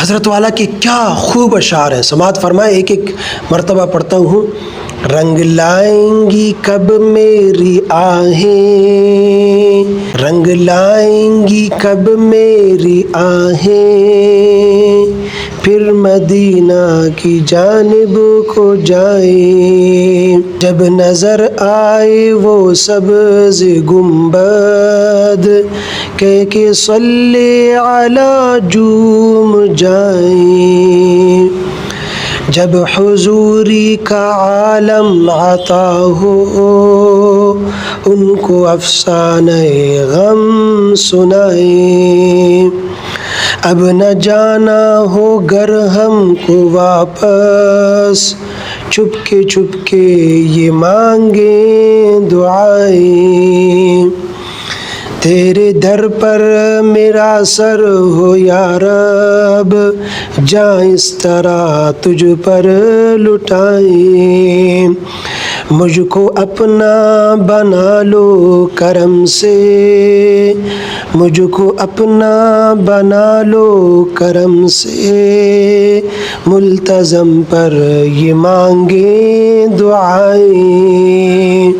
حضرت والا کی کیا خوب اشعار ہیں، سماعت فرمائے، ایک ایک مرتبہ پڑھتا ہوں۔ رنگ لائیں گی کب میری آہیں، رنگ لائیں گی کب میری آہیں، پھر مدینہ کی جانب کو جائیں، جب نظر آئے وہ سبز گنبد، کہہ کے صلی علی جوم جائیں، جب حضوری کا عالم عطا ہو، ان کو افسانہ غم سنائیں، اب نہ جانا ہو گر ہم کو واپس، چھپ کے یہ مانگیں دعائیں، تیرے در پر میرا سر ہو یا رب، جاں اس طرح تجھ پر لٹائیں، مجھ کو اپنا بنا لو کرم سے، مجھ کو اپنا بنا لو کرم سے، ملتزم پر یہ مانگیں دعائیں،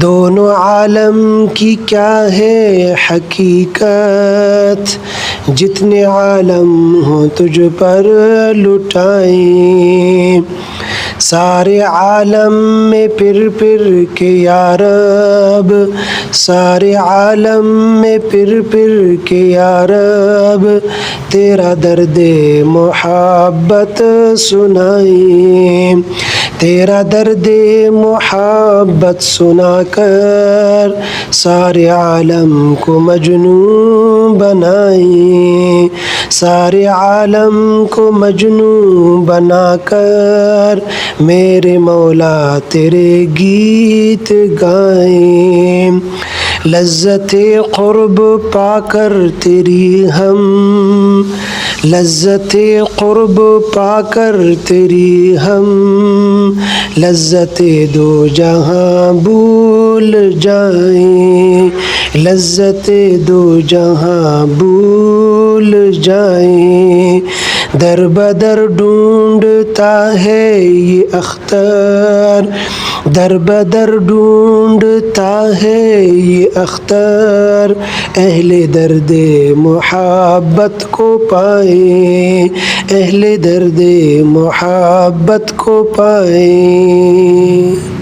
دونوں عالم کی کیا ہے حقیقت، جتنے عالم ہوں تجھ پر لٹائیں، سارے عالم میں پھر کے یا رب، سارے عالم میں پھر کے یا رب، تیرا درد محبت سنائیں، تیرا درد محبت سنا کر سارے عالم کو مجنون بنائیں، سارے عالم کو مجنون بنا کر میرے مولا تیرے گیت گائیں، لذت قرب پا کر تیری ہم، لذت قرب پا کر تیری ہم، لذت دو جہاں بھول جائیں، لذت دو جہاں بھول جائیں، در بدر ڈھونڈتا ہے یہ اختر، در بدر ڈھونڈتا ہے یہ اختر، اہل درد محبت کو پائیں، اہل درد محبت کو پائیں۔